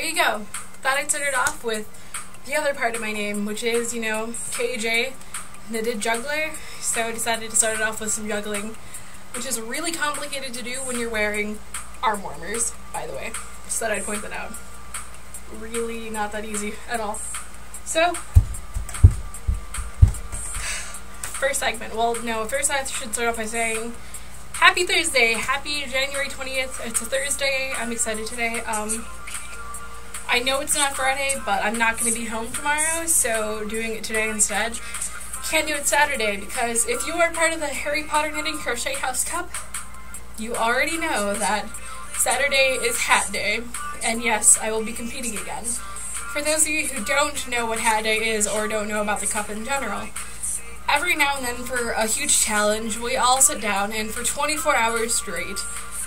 you go. Thought I'd start it off with the other part of my name, which is, you know, KJ, knitted juggler. So I decided to start it off with some juggling, which is really complicated to do when you're wearing arm warmers, by the way. Just thought I'd point that out. Really not that easy at all. So, first segment. Well, no, first I should start off by saying happy Thursday! Happy January 20th. It's a Thursday. I'm excited today. I know it's not Friday, but I'm not going to be home tomorrow, so doing it today instead. Can't do it Saturday, because if you are part of the Harry Potter Knitting Crochet House Cup, you already know that Saturday is Hat Day, and yes, I will be competing again. For those of you who don't know what Hat Day is, or don't know about the cup in general, every now and then for a huge challenge, we all sit down and for 24 hours straight,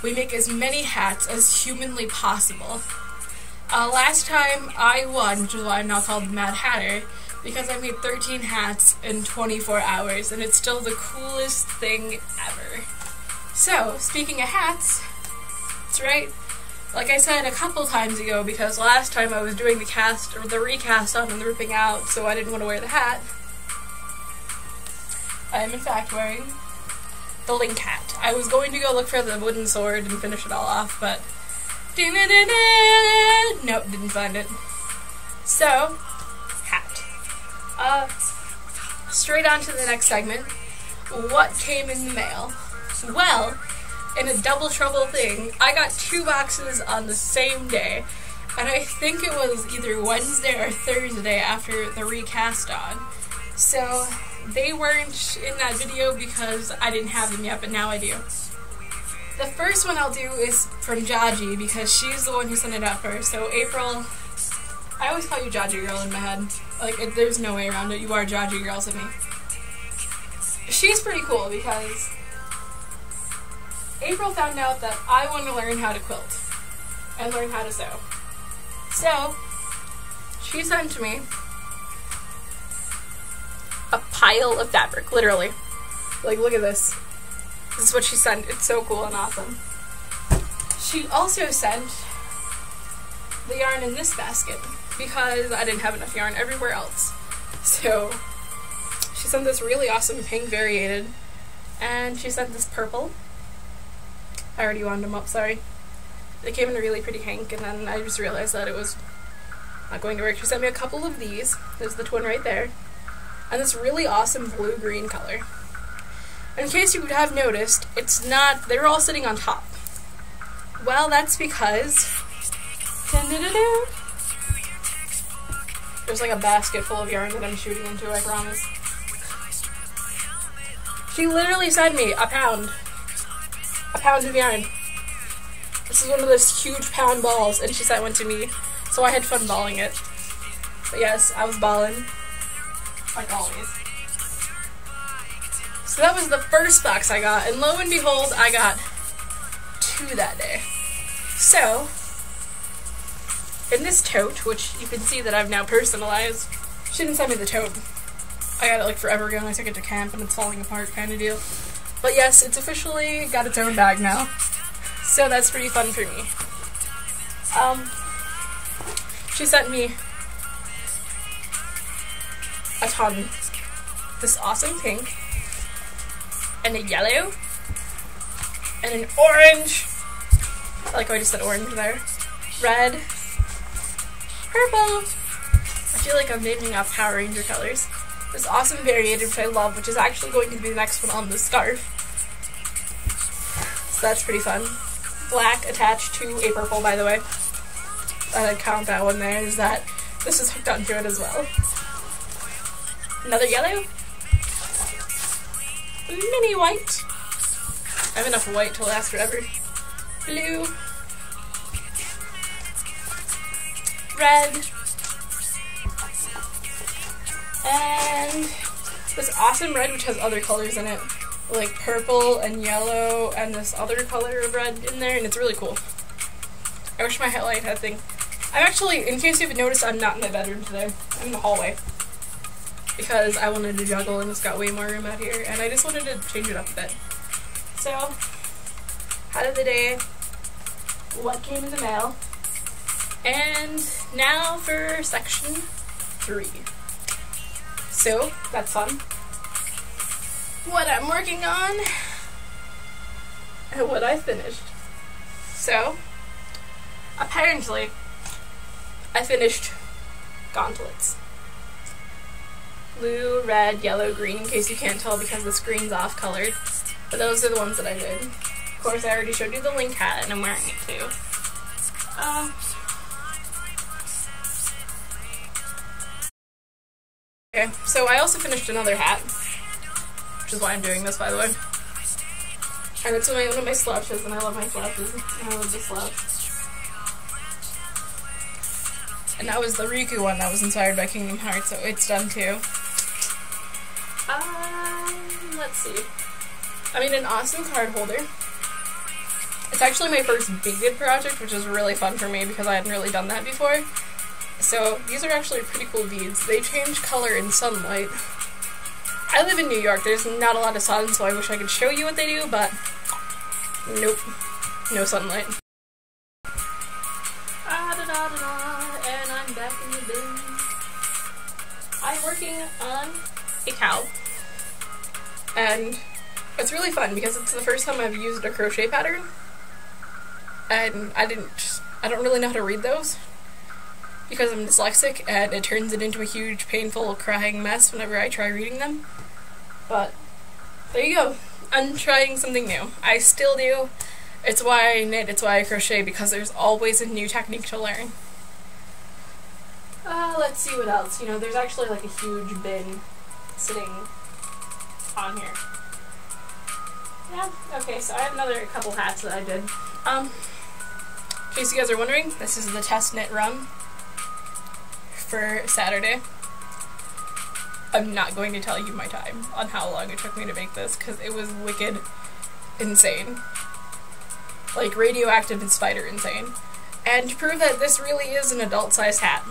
we make as many hats as humanly possible. Last time I won, which is why I'm now called Mad Hatter, because I made 13 hats in 24 hours, and it's still the coolest thing ever. So, speaking of hats, that's right, like I said a couple times ago, because last time I was doing the recast on and the ripping out, so I didn't want to wear the hat, I am in fact wearing the Link hat. I was going to go look for the wooden sword and finish it all off, but nope, didn't find it. So, hat. Straight on to the next segment. What came in the mail? Well, in a double trouble thing, I got 2 boxes on the same day, and I think it was either Wednesday or Thursday after the recast on. So, they weren't in that video because I didn't have them yet, but now I do. The first one I'll do is from Jaji, because she's the one who sent it out first. So April, I always call you Jaji Girl in my head. Like, there's no way around it. You are Jaji Girl to me. She's pretty cool because April found out that I want to learn how to quilt and learn how to sew. So, she sent to me a pile of fabric, literally. Like, look at this. This is what she sent. It's so cool and awesome. She also sent the yarn in this basket because I didn't have enough yarn everywhere else. So she sent this really awesome pink variated, and she sent this purple. I already wound them up, sorry. They came in a really pretty pink, and then I just realized that it was not going to work. She sent me a couple of these. There's the twin right there. And this really awesome blue-green color. In case you have noticed, it's not, they're all sitting on top. Well, that's because there's like a basket full of yarn that I'm shooting into, I promise. She literally sent me a pound of yarn. This is one of those huge pound balls, and she sent one to me, so I had fun balling it. But yes, I was balling, like always. So that was the first box I got, and lo and behold, I got 2 that day. So, in this tote, which you can see that I've now personalized, she didn't send me the tote. I got it like forever ago, and I took it to camp, and it's falling apart kind of deal. But yes, it's officially got its own bag now, so that's pretty fun for me. She sent me a ton. This awesome pink, and a yellow, and an orange, I like how I just said orange there, red, purple, I feel like I'm naming off Power Ranger colors, this awesome variated, which I love, which is actually going to be the next one on the scarf, so that's pretty fun, black attached to a purple, by the way, I'd count that one there, is that this is hooked onto it as well, another yellow, mini white. I have enough white to last forever. Blue. Red. And this awesome red, which has other colors in it. Like purple and yellow and this other color of red in there, and it's really cool. I wish my highlight had thing. I'm actually, in case you haven't noticed, I'm not in my bedroom today. I'm in the hallway. Because I wanted to juggle and it's got way more room out here, and I just wanted to change it up a bit. So, hat of the day, what came in the mail. And now for section 3. So, that's fun. What I'm working on and what I finished. So, apparently, I finished gauntlets. Blue, red, yellow, green, in case you can't tell because the screen's off colored. But those are the ones that I did. Of course, I already showed you the link hat, and I'm wearing it too. Okay, so I also finished another hat, which is why I'm doing this, by the way. And it's one of my slouches, and I love my slouches, and I love this slouch. And that was the Riku one that was inspired by Kingdom Hearts, so it's done too. Let's see. I made an awesome card holder. It's actually my first beaded project, which is really fun for me because I hadn't really done that before. So these are actually pretty cool beads. They change color in sunlight. I live in New York. There's not a lot of sun, so I wish I could show you what they do, but nope. No sunlight. And I'm back in the bin. I'm working on a cow. And it's really fun because it's the first time I've used a crochet pattern. And I don't really know how to read those because I'm dyslexic, and it turns it into a huge, painful, crying mess whenever I try reading them. But there you go. I'm trying something new. I still do. It's why I knit, it's why I crochet, because there's always a new technique to learn. Let's see what else. You know, there's actually like a huge bin sitting on here. Yeah, okay, so I have another couple hats that I did. In case you guys are wondering, this is the test knit run for Saturday. I'm not going to tell you my time on how long it took me to make this, because it was wicked insane. Like, radioactive and spider insane. And to prove that this really is an adult-sized hat,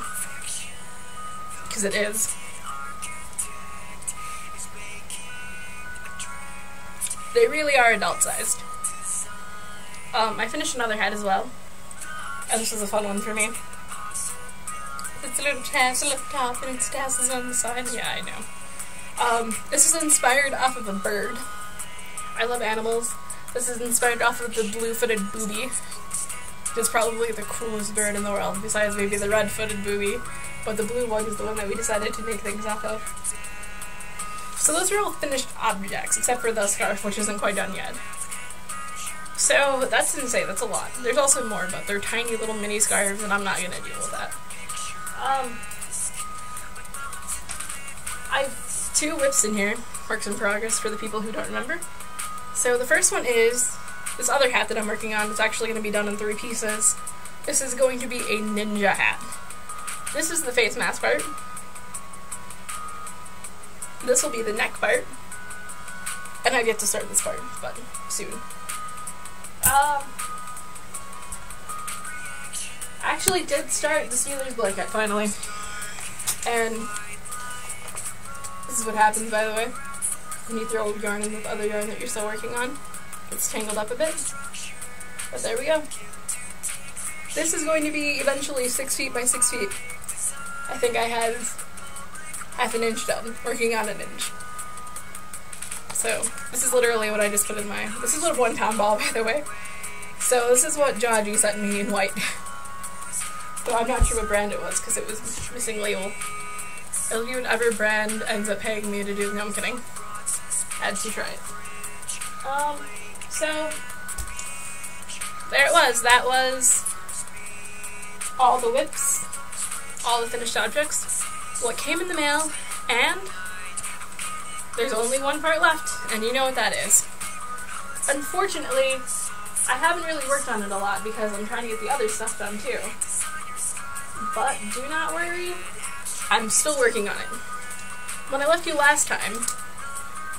because it is. They really are adult-sized. I finished another hat as well. And this was a fun one for me. It's a little tassel up top and it's tassels on the side. Yeah, I know. This is inspired off of a bird. I love animals. This is inspired off of the blue-footed booby. It's probably the coolest bird in the world, besides maybe the red-footed booby. But the blue one is the one that we decided to make things off of. So those are all finished objects, except for the scarf, which isn't quite done yet. So that's insane, that's a lot. There's also more, but they're tiny little mini scarves, and I'm not gonna deal with that. I have 2 whips in here, works in progress for the people who don't remember. So the first one is this other hat that I'm working on. It's actually going to be done in 3 pieces. This is going to be a ninja hat. This is the face mask part. This will be the neck part. And I get to start this part, but soon. I actually did start the Steelers blanket, finally. And this is what happens, by the way, when you throw yarn in with other yarn that you're still working on. It's tangled up a bit. But there we go. This is going to be eventually 6 feet by 6 feet. I think I have half an inch done, working on an inch. So, this is literally what I just put in my... This is a 1 pound ball, by the way. So, this is what Jaji sent me in white. So, I'm not sure what brand it was, because it was missing label. If even ever brand ends up paying me to do... No, I'm kidding. Had to try it. So... There it was. That was... all the whips. All the finished objects. What came in the mail, and... there's only 1 part left, and you know what that is. Unfortunately, I haven't really worked on it a lot because I'm trying to get the other stuff done too. But do not worry, I'm still working on it. When I left you last time,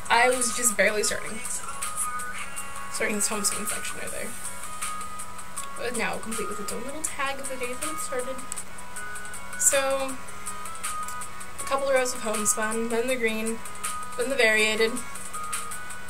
I was just barely starting. Starting this homespun section right there. But now complete with its own little tag of the date that it started. So, a couple of rows of homespun, then the green, then the variated,